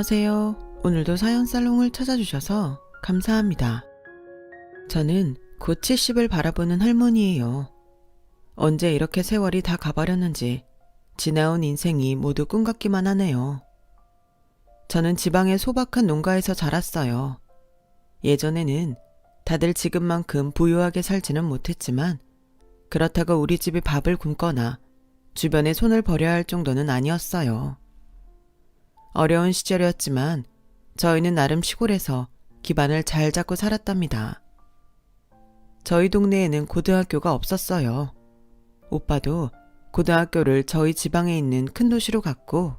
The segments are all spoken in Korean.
안녕하세요. 오늘도 사연살롱을 찾아주셔서 감사합니다. 저는 곧 70을 바라보는 할머니예요. 언제 이렇게 세월이 다 가버렸는지 지나온 인생이 모두 꿈 같기만 하네요. 저는 지방의 소박한 농가에서 자랐어요. 예전에는 다들 지금만큼 부유하게 살지는 못했지만 그렇다고 우리 집이 밥을 굶거나 주변에 손을 벌여야 할 정도는 아니었어요. 어려운 시절이었지만 저희는 나름 시골에서 기반을 잘 잡고 살았답니다. 저희 동네에는 고등학교가 없었어요. 오빠도 고등학교를 저희 지방에 있는 큰 도시로 갔고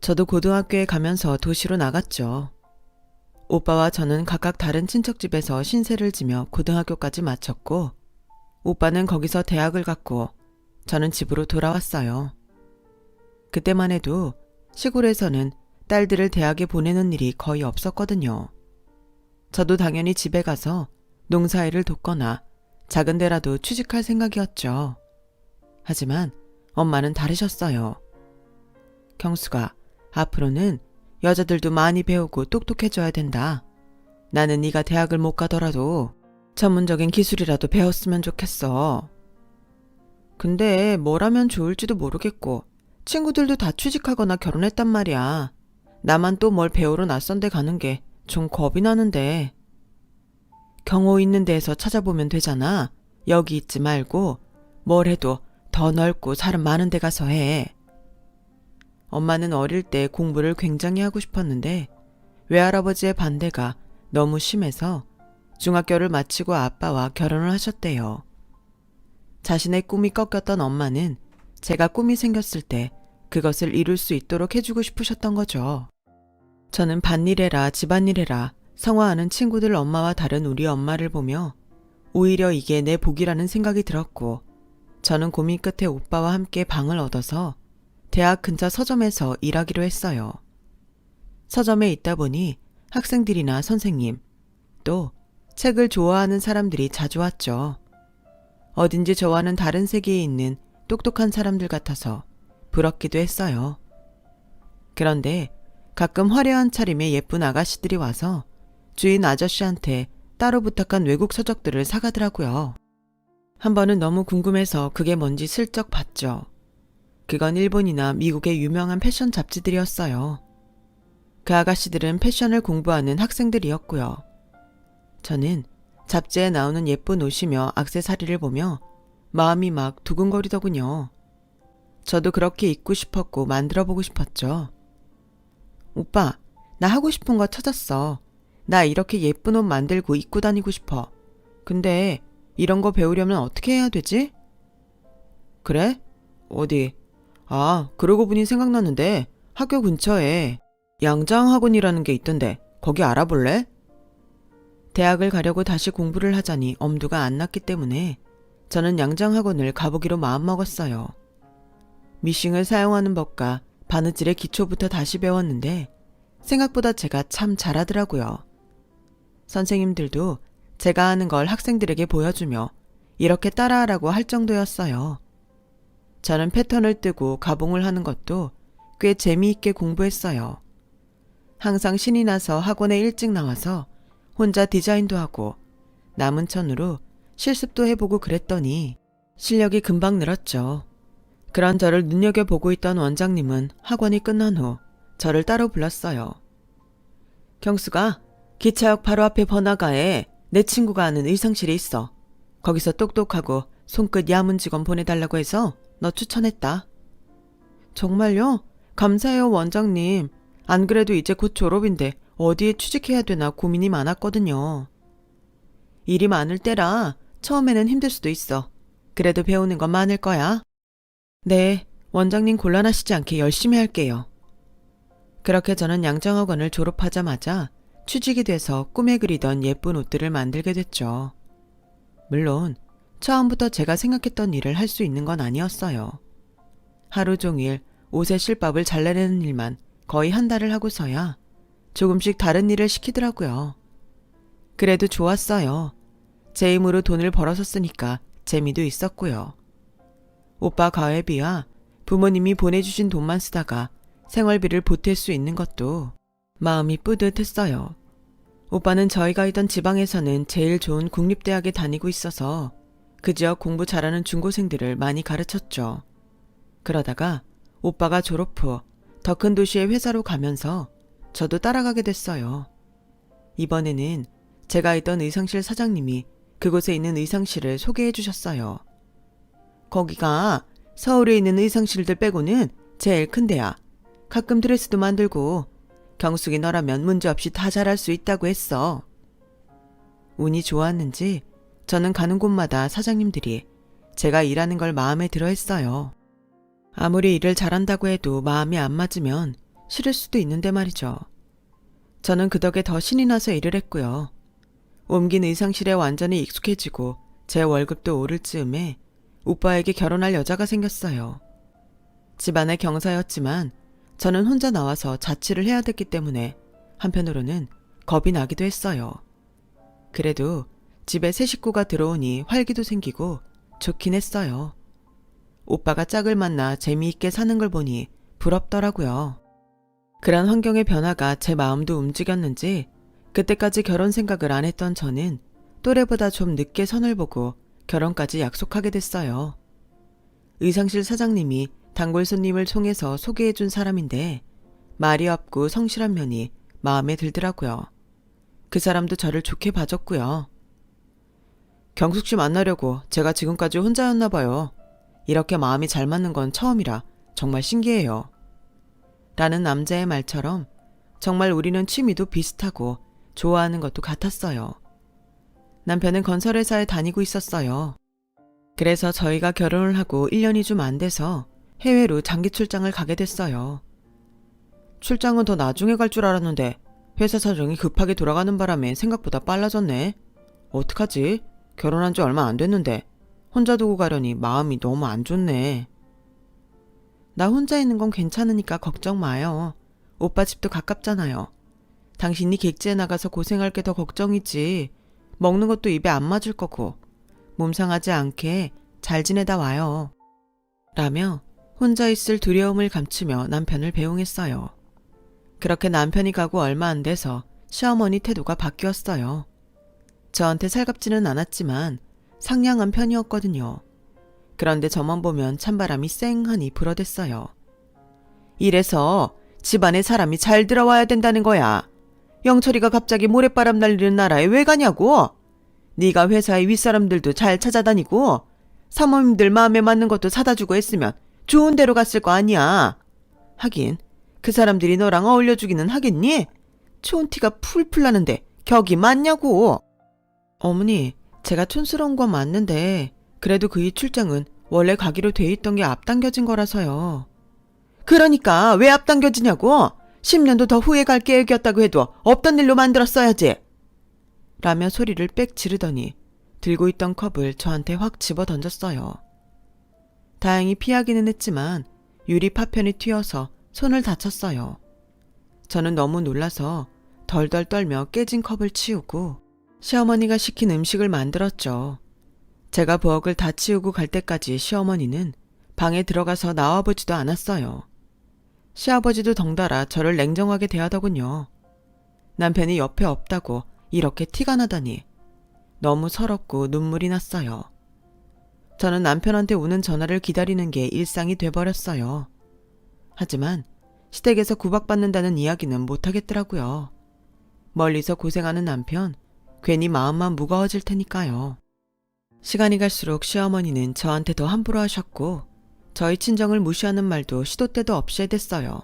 저도 고등학교에 가면서 도시로 나갔죠. 오빠와 저는 각각 다른 친척집에서 신세를 지며 고등학교까지 마쳤고 오빠는 거기서 대학을 갔고 저는 집으로 돌아왔어요. 그때만 해도 시골에서는 딸들을 대학에 보내는 일이 거의 없었거든요. 저도 당연히 집에 가서 농사일을 돕거나 작은 데라도 취직할 생각이었죠. 하지만 엄마는 다르셨어요. 경수가 앞으로는 여자들도 많이 배우고 똑똑해져야 된다. 나는 네가 대학을 못 가더라도 전문적인 기술이라도 배웠으면 좋겠어. 근데 뭘 하면 좋을지도 모르겠고 친구들도 다 취직하거나 결혼했단 말이야. 나만 또 뭘 배우러 낯선 데 가는 게 좀 겁이 나는데. 경호 있는 데에서 찾아보면 되잖아. 여기 있지 말고 뭘 해도 더 넓고 사람 많은 데 가서 해. 엄마는 어릴 때 공부를 굉장히 하고 싶었는데 외할아버지의 반대가 너무 심해서 중학교를 마치고 아빠와 결혼을 하셨대요. 자신의 꿈이 꺾였던 엄마는 제가 꿈이 생겼을 때 그것을 이룰 수 있도록 해주고 싶으셨던 거죠. 저는 밭일해라 집안일해라 성화하는 친구들 엄마와 다른 우리 엄마를 보며 오히려 이게 내 복이라는 생각이 들었고 저는 고민 끝에 오빠와 함께 방을 얻어서 대학 근처 서점에서 일하기로 했어요. 서점에 있다 보니 학생들이나 선생님 또 책을 좋아하는 사람들이 자주 왔죠. 어딘지 저와는 다른 세계에 있는 똑똑한 사람들 같아서 부럽기도 했어요. 그런데 가끔 화려한 차림의 예쁜 아가씨들이 와서 주인 아저씨한테 따로 부탁한 외국 서적들을 사가더라고요. 한 번은 너무 궁금해서 그게 뭔지 슬쩍 봤죠. 그건 일본이나 미국의 유명한 패션 잡지들이었어요. 그 아가씨들은 패션을 공부하는 학생들이었고요. 저는 잡지에 나오는 예쁜 옷이며 액세서리를 보며 마음이 막 두근거리더군요. 저도 그렇게 입고 싶었고 만들어보고 싶었죠. 오빠, 나 하고 싶은 거 찾았어. 나 이렇게 예쁜 옷 만들고 입고 다니고 싶어. 근데 이런 거 배우려면 어떻게 해야 되지? 그래? 어디? 아, 그러고 보니 생각났는데 학교 근처에 양장학원이라는 게 있던데 거기 알아볼래? 대학을 가려고 다시 공부를 하자니 엄두가 안 났기 때문에 저는 양장학원을 가보기로 마음먹었어요. 미싱을 사용하는 법과 바느질의 기초부터 다시 배웠는데 생각보다 제가 참 잘하더라고요. 선생님들도 제가 하는 걸 학생들에게 보여주며 이렇게 따라하라고 할 정도였어요. 저는 패턴을 뜨고 가봉을 하는 것도 꽤 재미있게 공부했어요. 항상 신이 나서 학원에 일찍 나와서 혼자 디자인도 하고 남은 천으로 실습도 해보고 그랬더니 실력이 금방 늘었죠. 그런 저를 눈여겨보고 있던 원장님은 학원이 끝난 후 저를 따로 불렀어요. 경수가 기차역 바로 앞에 번화가에 내 친구가 아는 의상실이 있어. 거기서 똑똑하고 손끝 야문 직원 보내달라고 해서 너 추천했다. 정말요? 감사해요 원장님. 안 그래도 이제 곧 졸업인데 어디에 취직해야 되나 고민이 많았거든요. 일이 많을 때라 처음에는 힘들 수도 있어. 그래도 배우는 건 많을 거야. 네, 원장님 곤란하시지 않게 열심히 할게요. 그렇게 저는 양장학원을 졸업하자마자 취직이 돼서 꿈에 그리던 예쁜 옷들을 만들게 됐죠. 물론 처음부터 제가 생각했던 일을 할 수 있는 건 아니었어요. 하루 종일 옷의 실밥을 잘라내는 일만 거의 한 달을 하고서야 조금씩 다른 일을 시키더라고요. 그래도 좋았어요. 제 힘으로 돈을 벌어서 쓰니까 재미도 있었고요. 오빠 가회비와 부모님이 보내주신 돈만 쓰다가 생활비를 보탤 수 있는 것도 마음이 뿌듯했어요. 오빠는 저희가 있던 지방에서는 제일 좋은 국립대학에 다니고 있어서 그 지역 공부 잘하는 중고생들을 많이 가르쳤죠. 그러다가 오빠가 졸업 후 더 큰 도시의 회사로 가면서 저도 따라가게 됐어요. 이번에는 제가 있던 의상실 사장님이 그곳에 있는 의상실을 소개해 주셨어요. 거기가 서울에 있는 의상실들 빼고는 제일 큰 데야. 가끔 드레스도 만들고 경숙이 너라면 문제없이 다 잘할 수 있다고 했어. 운이 좋았는지 저는 가는 곳마다 사장님들이 제가 일하는 걸 마음에 들어 했어요. 아무리 일을 잘한다고 해도 마음이 안 맞으면 싫을 수도 있는데 말이죠. 저는 그 덕에 더 신이 나서 일을 했고요. 옮긴 의상실에 완전히 익숙해지고 제 월급도 오를 즈음에 오빠에게 결혼할 여자가 생겼어요. 집안의 경사였지만 저는 혼자 나와서 자취를 해야 됐기 때문에 한편으로는 겁이 나기도 했어요. 그래도 집에 새 식구가 들어오니 활기도 생기고 좋긴 했어요. 오빠가 짝을 만나 재미있게 사는 걸 보니 부럽더라고요. 그런 환경의 변화가 제 마음도 움직였는지 그때까지 결혼 생각을 안 했던 저는 또래보다 좀 늦게 선을 보고 결혼까지 약속하게 됐어요. 의상실 사장님이 단골 손님을 통해서 소개해준 사람인데 말이 없고 성실한 면이 마음에 들더라고요. 그 사람도 저를 좋게 봐줬고요. 경숙 씨 만나려고 제가 지금까지 혼자였나 봐요. 이렇게 마음이 잘 맞는 건 처음이라 정말 신기해요. 라는 남자의 말처럼 정말 우리는 취미도 비슷하고 좋아하는 것도 같았어요. 남편은 건설회사에 다니고 있었어요. 그래서 저희가 결혼을 하고 1년이 좀 안 돼서 해외로 장기 출장을 가게 됐어요. 출장은 더 나중에 갈 줄 알았는데 회사 사정이 급하게 돌아가는 바람에 생각보다 빨라졌네. 어떡하지? 결혼한 지 얼마 안 됐는데 혼자 두고 가려니 마음이 너무 안 좋네. 나 혼자 있는 건 괜찮으니까 걱정 마요. 오빠 집도 가깝잖아요. 당신이 객지에 나가서 고생할 게 더 걱정이지. 먹는 것도 입에 안 맞을 거고 몸 상하지 않게 잘 지내다 와요. 라며 혼자 있을 두려움을 감추며 남편을 배웅했어요. 그렇게 남편이 가고 얼마 안 돼서 시어머니 태도가 바뀌었어요. 저한테 살갑지는 않았지만 상냥한 편이었거든요. 그런데 저만 보면 찬바람이 쌩하니 불어댔어요. 이래서 집안에 사람이 잘 들어와야 된다는 거야. 영철이가 갑자기 모래바람 날리는 나라에 왜 가냐고. 네가 회사의 윗사람들도 잘 찾아다니고 사모님들 마음에 맞는 것도 사다 주고 했으면 좋은 데로 갔을 거 아니야. 하긴 그 사람들이 너랑 어울려주기는 하겠니? 촌티가 풀풀 나는데 격이 맞냐고. 어머니, 제가 촌스러운 건 맞는데 그래도 그 이 출장은 원래 가기로 돼 있던 게 앞당겨진 거라서요. 그러니까 왜 앞당겨지냐고. 10년도 더 후에 갈 계획이었다고 해도 없던 일로 만들었어야지. 라며 소리를 빽 지르더니 들고 있던 컵을 저한테 확 집어 던졌어요. 다행히 피하기는 했지만 유리 파편이 튀어서 손을 다쳤어요. 저는 너무 놀라서 덜덜 떨며 깨진 컵을 치우고 시어머니가 시킨 음식을 만들었죠. 제가 부엌을 다 치우고 갈 때까지 시어머니는 방에 들어가서 나와보지도 않았어요. 시아버지도 덩달아 저를 냉정하게 대하더군요. 남편이 옆에 없다고 이렇게 티가 나다니 너무 서럽고 눈물이 났어요. 저는 남편한테 오는 전화를 기다리는 게 일상이 돼버렸어요. 하지만 시댁에서 구박받는다는 이야기는 못하겠더라고요. 멀리서 고생하는 남편, 괜히 마음만 무거워질 테니까요. 시간이 갈수록 시어머니는 저한테 더 함부로 하셨고 저희 친정을 무시하는 말도 시도 때도 없이 해댔어요.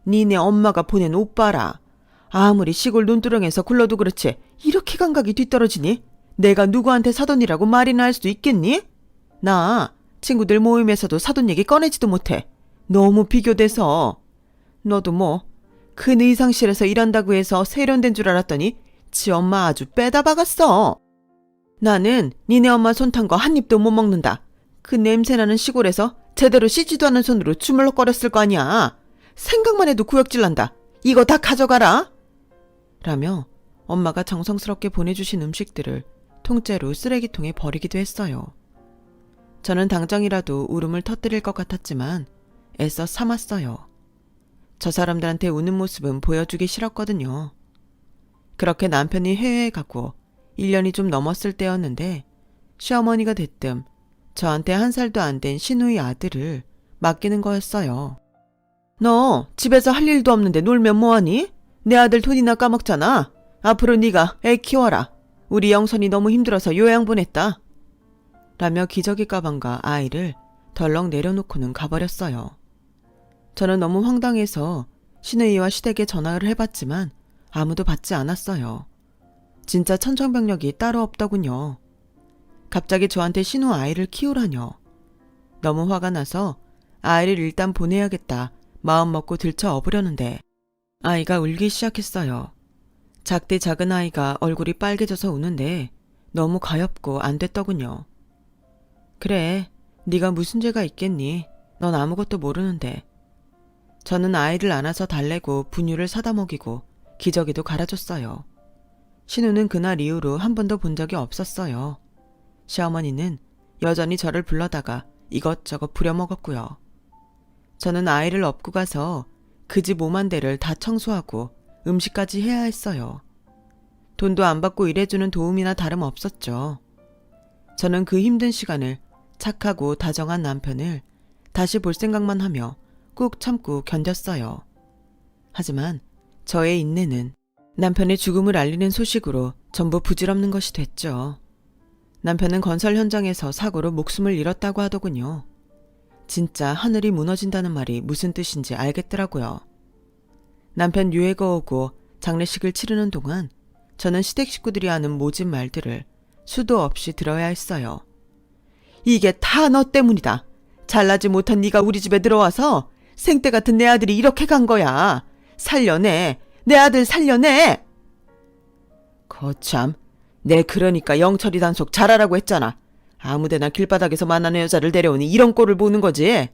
니네 엄마가 보낸 오빠라. 아무리 시골 논두렁에서 굴러도 그렇지 이렇게 감각이 뒤떨어지니? 내가 누구한테 사돈이라고 말이나 할 수도 있겠니? 나 친구들 모임에서도 사돈 얘기 꺼내지도 못해. 너무 비교돼서. 너도 뭐 큰 의상실에서 일한다고 해서 세련된 줄 알았더니 지 엄마 아주 빼다 박았어. 나는 니네 엄마 손 탄 거 한 입도 못 먹는다. 그 냄새나는 시골에서 제대로 씻지도 않은 손으로 주물럭거렸을 거 아니야. 생각만 해도 구역질 난다. 이거 다 가져가라. 라며 엄마가 정성스럽게 보내주신 음식들을 통째로 쓰레기통에 버리기도 했어요. 저는 당장이라도 울음을 터뜨릴 것 같았지만 애써 참았어요. 저 사람들한테 우는 모습은 보여주기 싫었거든요. 그렇게 남편이 해외에 가고 1년이 좀 넘었을 때였는데 시어머니가 대뜸 저한테 1살도 안 된 시누이 아들을 맡기는 거였어요. 너 집에서 할 일도 없는데 놀면 뭐하니? 내 아들 돈이나 까먹잖아. 앞으로 네가 애 키워라. 우리 영선이 너무 힘들어서 요양 보냈다. 라며 기저귀 가방과 아이를 덜렁 내려놓고는 가버렸어요. 저는 너무 황당해서 시누이와 시댁에 전화를 해봤지만 아무도 받지 않았어요. 진짜 천정병력이 따로 없더군요. 갑자기 저한테 시누 아이를 키우라뇨. 너무 화가 나서 아이를 일단 보내야겠다 마음 먹고 들쳐 업으려는데 아이가 울기 시작했어요. 작디 작은 아이가 얼굴이 빨개져서 우는데 너무 가엾고 안 됐더군요. 그래, 네가 무슨 죄가 있겠니? 넌 아무것도 모르는데. 저는 아이를 안아서 달래고 분유를 사다 먹이고 기저귀도 갈아줬어요. 신우는 그날 이후로 한 번도 본 적이 없었어요. 시어머니는 여전히 저를 불러다가 이것저것 부려먹었고요. 저는 아이를 업고 가서 그 집 오만대를 다 청소하고 음식까지 해야 했어요. 돈도 안 받고 일해주는 도움이나 다름없었죠. 저는 그 힘든 시간을 착하고 다정한 남편을 다시 볼 생각만 하며 꾹 참고 견뎠어요. 하지만 저의 인내는 남편의 죽음을 알리는 소식으로 전부 부질없는 것이 됐죠. 남편은 건설 현장에서 사고로 목숨을 잃었다고 하더군요. 진짜 하늘이 무너진다는 말이 무슨 뜻인지 알겠더라고요. 남편 유해가 오고 장례식을 치르는 동안 저는 시댁 식구들이 하는 모진 말들을 수도 없이 들어야 했어요. 이게 다 너 때문이다. 잘나지 못한 네가 우리 집에 들어와서 생때 같은 내 아들이 이렇게 간 거야. 살려내. 내 아들 살려내. 거참. 내 그러니까 영철이 단속 잘하라고 했잖아. 아무데나 길바닥에서 만나는 여자를 데려오니 이런 꼴을 보는 거지.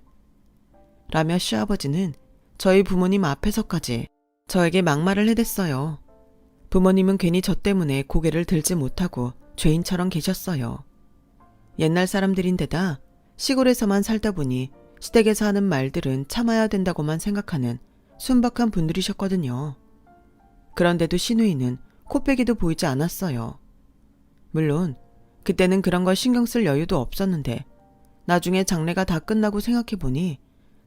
라며 시아버지는 저희 부모님 앞에서까지 저에게 막말을 해댔어요. 부모님은 괜히 저 때문에 고개를 들지 못하고 죄인처럼 계셨어요. 옛날 사람들인데다 시골에서만 살다 보니 시댁에서 하는 말들은 참아야 된다고만 생각하는 순박한 분들이셨거든요. 그런데도 시누이는 코빼기도 보이지 않았어요. 물론 그때는 그런 걸 신경 쓸 여유도 없었는데 나중에 장례가 다 끝나고 생각해보니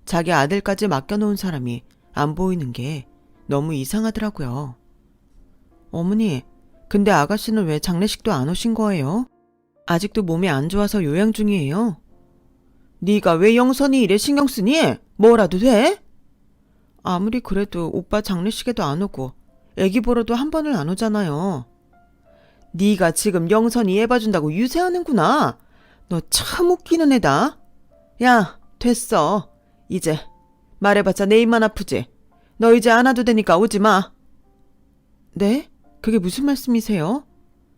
자기 아들까지 맡겨놓은 사람이 안 보이는 게 너무 이상하더라고요. 어머니, 근데 아가씨는 왜 장례식도 안 오신 거예요? 아직도 몸이 안 좋아서 요양 중이에요. 네가 왜 영선이 일에 신경 쓰니? 뭐라도 돼? 아무리 그래도 오빠 장례식에도 안 오고 애기 보러도 한 번을 안 오잖아요. 네가 지금 영선이 애 봐준다고 유세하는구나. 너 참 웃기는 애다. 야, 됐어. 이제 말해봤자 내 입만 아프지. 너 이제 안 와도 되니까 오지 마. 네? 그게 무슨 말씀이세요?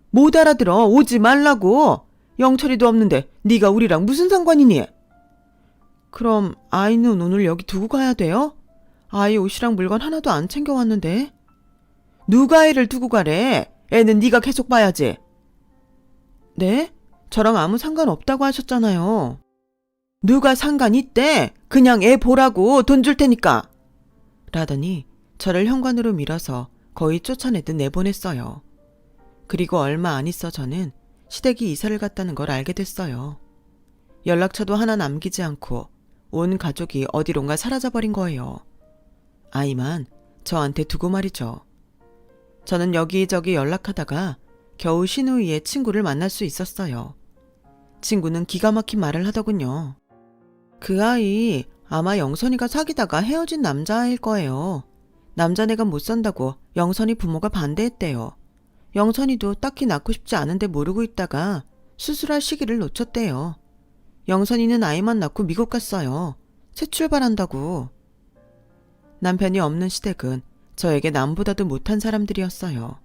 못 알아들어. 오지 말라고. 영철이도 없는데 네가 우리랑 무슨 상관이니? 그럼 아이는 오늘 여기 두고 가야 돼요? 아이 옷이랑 물건 하나도 안 챙겨왔는데. 누가 애를 두고 가래? 애는 네가 계속 봐야지. 네? 저랑 아무 상관없다고 하셨잖아요. 누가 상관 있대? 그냥 애 보라고 돈 줄 테니까. 라더니 저를 현관으로 밀어서 거의 쫓아내듯 내보냈어요. 그리고 얼마 안 있어 저는 시댁이 이사를 갔다는 걸 알게 됐어요. 연락처도 하나 남기지 않고 온 가족이 어디론가 사라져버린 거예요. 아이만 저한테 두고 말이죠. 저는 여기저기 연락하다가 겨우 시누이의 친구를 만날 수 있었어요. 친구는 기가 막힌 말을 하더군요. 그 아이 아마 영선이가 사귀다가 헤어진 남자아이일 거예요. 남자네가 못 산다고 영선이 부모가 반대했대요. 영선이도 딱히 낳고 싶지 않은데 모르고 있다가 수술할 시기를 놓쳤대요. 영선이는 아이만 낳고 미국 갔어요. 새 출발한다고. 남편이 없는 시댁은 저에게 남보다도 못한 사람들이었어요.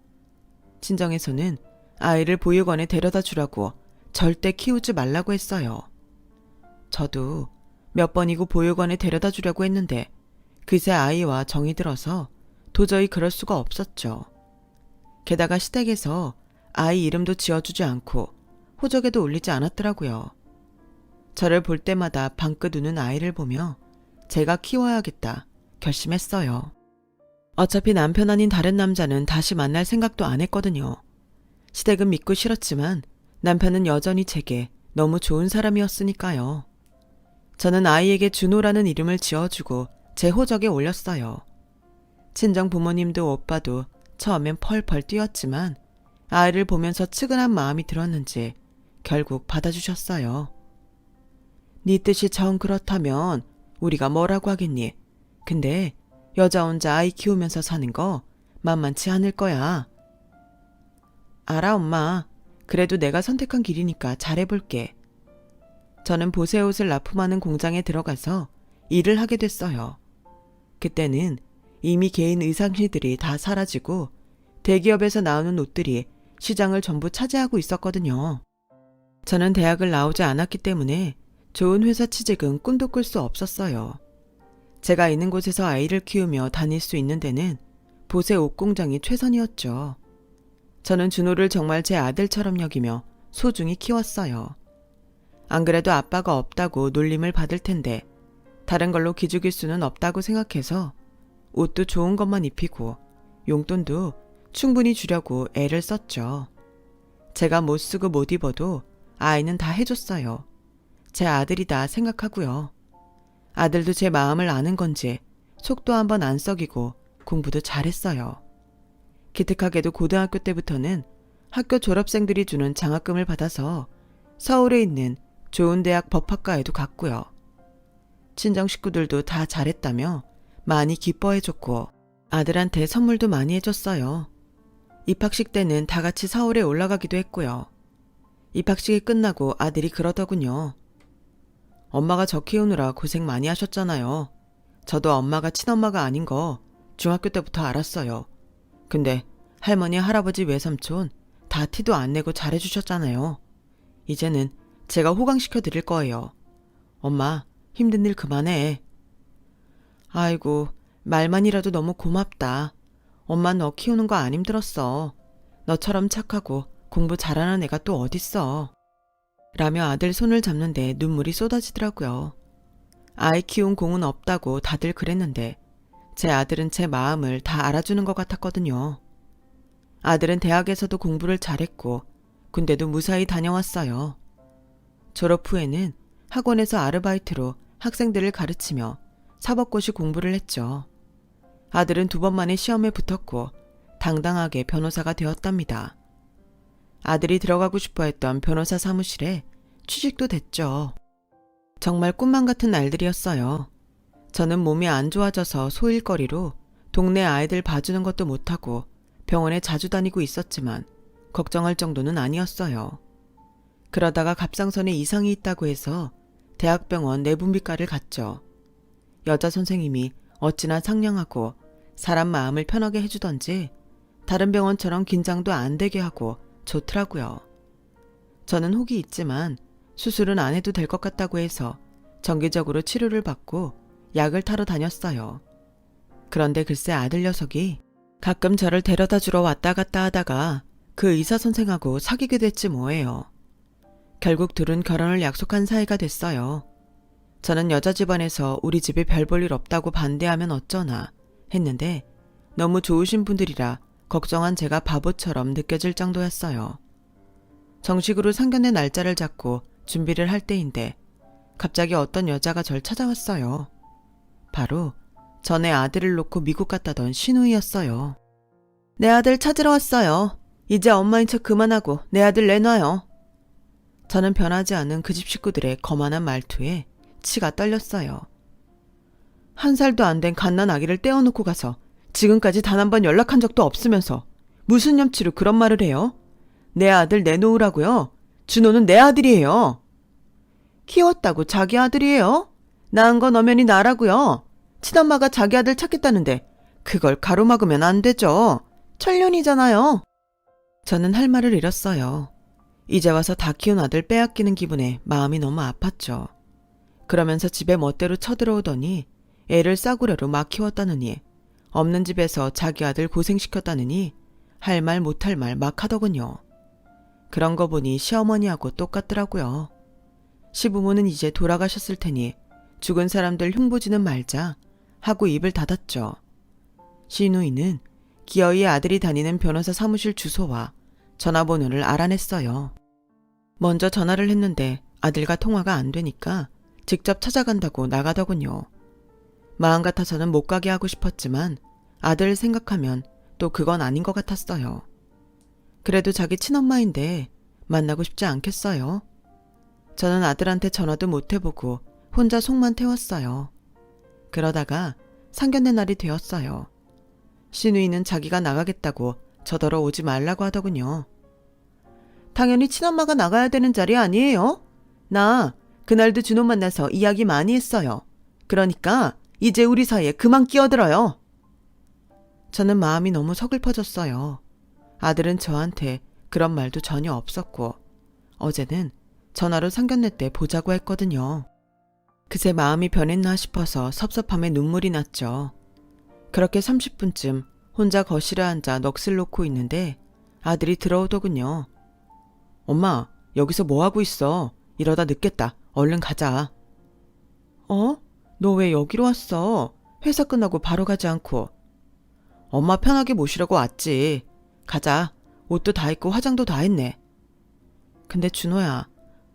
친정에서는 아이를 보육원에 데려다 주라고 절대 키우지 말라고 했어요. 저도 몇 번이고 보육원에 데려다 주려고 했는데 그새 아이와 정이 들어서 도저히 그럴 수가 없었죠. 게다가 시댁에서 아이 이름도 지어주지 않고 호적에도 올리지 않았더라고요. 저를 볼 때마다 방긋 우는 아이를 보며 제가 키워야겠다, 결심했어요. 어차피 남편 아닌 다른 남자는 다시 만날 생각도 안 했거든요. 시댁은 믿고 싫었지만 남편은 여전히 제게 너무 좋은 사람이었으니까요. 저는 아이에게 준호라는 이름을 지어주고 제 호적에 올렸어요. 친정 부모님도 오빠도 처음엔 펄펄 뛰었지만 아이를 보면서 측은한 마음이 들었는지 결국 받아주셨어요. 네 뜻이 정 그렇다면 우리가 뭐라고 하겠니? 근데 여자 혼자 아이 키우면서 사는 거 만만치 않을 거야. 알아, 엄마. 그래도 내가 선택한 길이니까 잘해볼게. 저는 보세옷을 납품하는 공장에 들어가서 일을 하게 됐어요. 그때는 이미 개인 의상실들이 다 사라지고 대기업에서 나오는 옷들이 시장을 전부 차지하고 있었거든요. 저는 대학을 나오지 않았기 때문에 좋은 회사 취직은 꿈도 꿀 수 없었어요. 제가 있는 곳에서 아이를 키우며 다닐 수 있는 데는 보세 옷 공장이 최선이었죠. 저는 준호를 정말 제 아들처럼 여기며 소중히 키웠어요. 안 그래도 아빠가 없다고 놀림을 받을 텐데 다른 걸로 기죽일 수는 없다고 생각해서 옷도 좋은 것만 입히고 용돈도 충분히 주려고 애를 썼죠. 제가 못 쓰고 못 입어도 아이는 다 해줬어요. 제 아들이다 생각하고요. 아들도 제 마음을 아는 건지 속도 한번 안 썩이고 공부도 잘했어요. 기특하게도 고등학교 때부터는 학교 졸업생들이 주는 장학금을 받아서 서울에 있는 좋은 대학 법학과에도 갔고요. 친정 식구들도 다 잘했다며 많이 기뻐해줬고 아들한테 선물도 많이 해줬어요. 입학식 때는 다 같이 서울에 올라가기도 했고요. 입학식이 끝나고 아들이 그러더군요. 엄마가 저 키우느라 고생 많이 하셨잖아요. 저도 엄마가 친엄마가 아닌 거 중학교 때부터 알았어요. 근데 할머니, 할아버지, 외삼촌 다 티도 안 내고 잘해주셨잖아요. 이제는 제가 호강시켜 드릴 거예요. 엄마, 힘든 일 그만해. 아이고, 말만이라도 너무 고맙다. 엄마 너 키우는 거 안 힘들었어. 너처럼 착하고 공부 잘하는 애가 또 어딨어. 라며 아들 손을 잡는데 눈물이 쏟아지더라고요. 아이 키운 공은 없다고 다들 그랬는데 제 아들은 제 마음을 다 알아주는 것 같았거든요. 아들은 대학에서도 공부를 잘했고 군대도 무사히 다녀왔어요. 졸업 후에는 학원에서 아르바이트로 학생들을 가르치며 사법고시 공부를 했죠. 아들은 2번 만에 시험에 붙었고 당당하게 변호사가 되었답니다. 아들이 들어가고 싶어 했던 변호사 사무실에 취직도 됐죠. 정말 꿈만 같은 날들이었어요. 저는 몸이 안 좋아져서 소일거리로 동네 아이들 봐주는 것도 못하고 병원에 자주 다니고 있었지만 걱정할 정도는 아니었어요. 그러다가 갑상선에 이상이 있다고 해서 대학병원 내분비과를 갔죠. 여자 선생님이 어찌나 상냥하고 사람 마음을 편하게 해주던지 다른 병원처럼 긴장도 안 되게 하고 좋더라고요. 저는 혹이 있지만 수술은 안 해도 될 것 같다고 해서 정기적으로 치료를 받고 약을 타러 다녔어요. 그런데 글쎄 아들 녀석이 가끔 저를 데려다 주러 왔다 갔다 하다가 그 의사 선생하고 사귀게 됐지 뭐예요. 결국 둘은 결혼을 약속한 사이가 됐어요. 저는 여자 집안에서 우리 집에 별 볼 일 없다고 반대하면 어쩌나 했는데 너무 좋으신 분들이라 걱정한 제가 바보처럼 느껴질 정도였어요. 정식으로 상견례 날짜를 잡고 준비를 할 때인데 갑자기 어떤 여자가 절 찾아왔어요. 바로 전에 아들을 놓고 미국 갔다던 신우이였어요. 내 아들 찾으러 왔어요. 이제 엄마인 척 그만하고 내 아들 내놔요. 저는 변하지 않은 그 집 식구들의 거만한 말투에 치가 떨렸어요. 1살도 안 된 갓난 아기를 떼어놓고 가서 지금까지 단 한 번 연락한 적도 없으면서 무슨 염치로 그런 말을 해요? 내 아들 내놓으라고요? 준호는 내 아들이에요. 키웠다고 자기 아들이에요? 낳은 건 엄연히 나라고요. 친엄마가 자기 아들 찾겠다는데 그걸 가로막으면 안 되죠. 천년이잖아요. 저는 할 말을 잃었어요. 이제 와서 다 키운 아들 빼앗기는 기분에 마음이 너무 아팠죠. 그러면서 집에 멋대로 쳐들어오더니 애를 싸구려로 막 키웠다느니 없는 집에서 자기 아들 고생시켰다느니 할 말 못할 말 막 하더군요. 그런 거 보니 시어머니하고 똑같더라고요. 시부모는 이제 돌아가셨을 테니 죽은 사람들 흉보지는 말자 하고 입을 닫았죠. 신우이는 기어이 아들이 다니는 변호사 사무실 주소와 전화번호를 알아냈어요. 먼저 전화를 했는데 아들과 통화가 안 되니까 직접 찾아간다고 나가더군요. 마음 같아서는 못 가게 하고 싶었지만 아들을 생각하면 또 그건 아닌 것 같았어요. 그래도 자기 친엄마인데 만나고 싶지 않겠어요? 저는 아들한테 전화도 못 해보고 혼자 속만 태웠어요. 그러다가 상견례 날이 되었어요. 신우이는 자기가 나가겠다고 저더러 오지 말라고 하더군요. 당연히 친엄마가 나가야 되는 자리 아니에요? 나 그날도 준호 만나서 이야기 많이 했어요. 그러니까 이제 우리 사이에 그만 끼어들어요. 저는 마음이 너무 서글퍼졌어요. 아들은 저한테 그런 말도 전혀 없었고 어제는 전화로 상견례 때 보자고 했거든요. 그새 마음이 변했나 싶어서 섭섭함에 눈물이 났죠. 그렇게 30분쯤 혼자 거실에 앉아 넋을 놓고 있는데 아들이 들어오더군요. 엄마, 여기서 뭐 하고 있어? 이러다 늦겠다. 얼른 가자. 어? 너 왜 여기로 왔어? 회사 끝나고 바로 가지 않고. 엄마 편하게 모시려고 왔지. 가자. 옷도 다 입고 화장도 다 했네. 근데 준호야,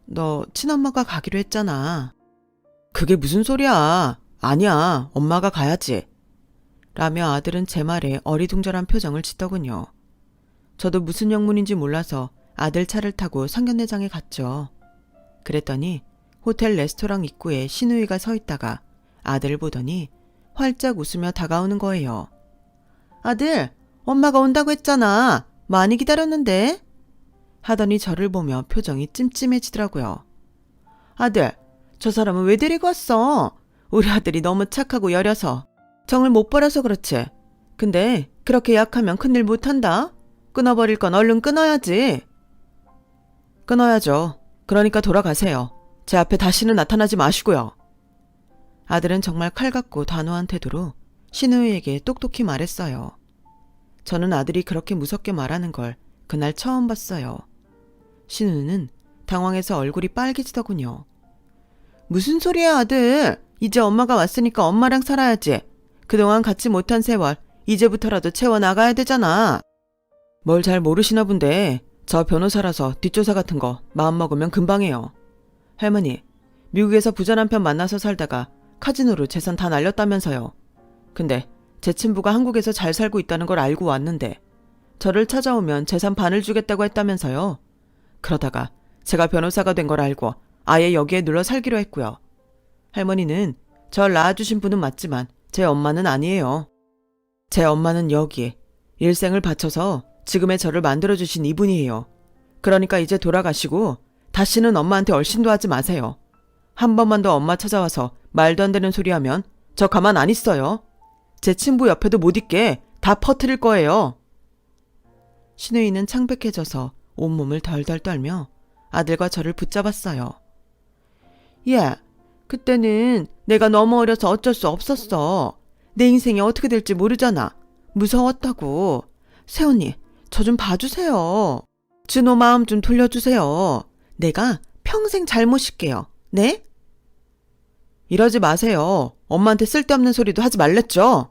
너 친엄마가 가기로 했잖아. 그게 무슨 소리야. 아니야. 엄마가 가야지. 라며 아들은 제 말에 어리둥절한 표정을 짓더군요. 저도 무슨 영문인지 몰라서 아들 차를 타고 상견례장에 갔죠. 그랬더니 호텔 레스토랑 입구에 신우이가 서 있다가 아들을 보더니 활짝 웃으며 다가오는 거예요. 아들, 엄마가 온다고 했잖아. 많이 기다렸는데? 하더니 저를 보며 표정이 찜찜해지더라고요. 아들, 저 사람은 왜 데리고 왔어? 우리 아들이 너무 착하고 여려서 정을 못 버려서 그렇지. 근데 그렇게 약하면 큰일 못한다. 끊어버릴 건 얼른 끊어야지. 끊어야죠. 그러니까 돌아가세요. 제 앞에 다시는 나타나지 마시고요. 아들은 정말 칼 같고 단호한 태도로 신우이에게 똑똑히 말했어요. 저는 아들이 그렇게 무섭게 말하는 걸 그날 처음 봤어요. 신우는 당황해서 얼굴이 빨개지더군요. 무슨 소리야 아들. 이제 엄마가 왔으니까 엄마랑 살아야지. 그동안 갖지 못한 세월 이제부터라도 채워나가야 되잖아. 뭘 잘 모르시나 본데 저 변호사라서 뒷조사 같은 거 마음먹으면 금방 해요. 할머니, 미국에서 부자 남편 만나서 살다가 카지노로 재산 다 날렸다면서요. 근데 제 친부가 한국에서 잘 살고 있다는 걸 알고 왔는데 저를 찾아오면 재산 반을 주겠다고 했다면서요. 그러다가 제가 변호사가 된 걸 알고 아예 여기에 눌러 살기로 했고요. 할머니는 절 낳아주신 분은 맞지만 제 엄마는 아니에요. 제 엄마는 여기 일생을 바쳐서 지금의 저를 만들어주신 이분이에요. 그러니까 이제 돌아가시고 다시는 엄마한테 얼씬도 하지 마세요. 한 번만 더 엄마 찾아와서 말도 안 되는 소리 하면 저 가만 안 있어요. 제 친부 옆에도 못 있게 다 퍼뜨릴 거예요. 신우이는 창백해져서 온몸을 덜덜 떨며 아들과 저를 붙잡았어요. 야, 그때는 내가 너무 어려서 어쩔 수 없었어. 내 인생이 어떻게 될지 모르잖아. 무서웠다고. 새언니, 저 좀 봐주세요. 준호 마음 좀 돌려주세요. 내가 평생 잘 모실게요. 네? 이러지 마세요. 엄마한테 쓸데없는 소리도 하지 말랬죠?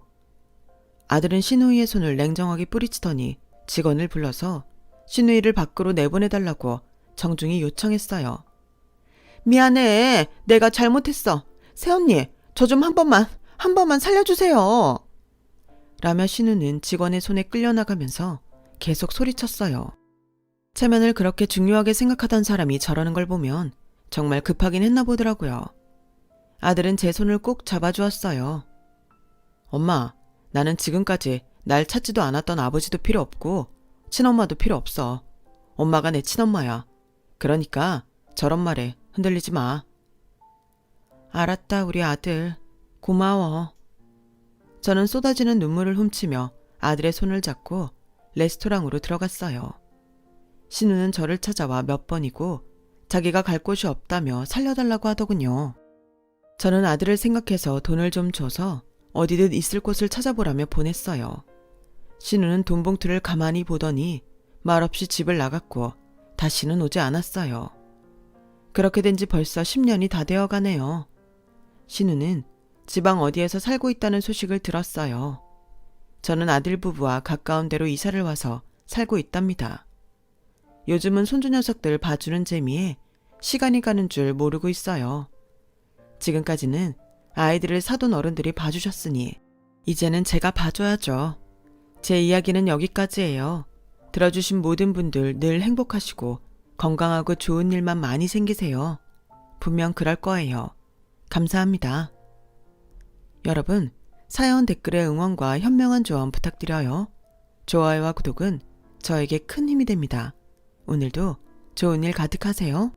아들은 신우이의 손을 냉정하게 뿌리치더니 직원을 불러서 신우이를 밖으로 내보내달라고 정중히 요청했어요. 미안해. 내가 잘못했어. 새언니, 저 좀 한 번만 살려주세요. 라며 신우는 직원의 손에 끌려나가면서 계속 소리쳤어요. 체면을 그렇게 중요하게 생각하던 사람이 저러는 걸 보면 정말 급하긴 했나 보더라고요. 아들은 제 손을 꼭 잡아주었어요. 엄마, 나는 지금까지 날 찾지도 않았던 아버지도 필요 없고 친엄마도 필요 없어. 엄마가 내 친엄마야. 그러니까 저런 말에 흔들리지 마. 알았다, 우리 아들. 고마워. 저는 쏟아지는 눈물을 훔치며 아들의 손을 잡고 레스토랑으로 들어갔어요. 신우는 저를 찾아와 몇 번이고 자기가 갈 곳이 없다며 살려달라고 하더군요. 저는 아들을 생각해서 돈을 좀 줘서 어디든 있을 곳을 찾아보라며 보냈어요. 신우는 돈 봉투를 가만히 보더니 말없이 집을 나갔고 다시는 오지 않았어요. 그렇게 된 지 벌써 10년이 다 되어 가네요. 신우는 지방 어디에서 살고 있다는 소식을 들었어요. 저는 아들 부부와 가까운 데로 이사를 와서 살고 있답니다. 요즘은 손주 녀석들 봐주는 재미에 시간이 가는 줄 모르고 있어요. 지금까지는 아이들을 사돈 어른들이 봐주셨으니 이제는 제가 봐줘야죠. 제 이야기는 여기까지예요. 들어주신 모든 분들 늘 행복하시고 건강하고 좋은 일만 많이 생기세요. 분명 그럴 거예요. 감사합니다. 여러분, 사연 댓글에 응원과 현명한 조언 부탁드려요. 좋아요와 구독은 저에게 큰 힘이 됩니다. 오늘도 좋은 일 가득하세요.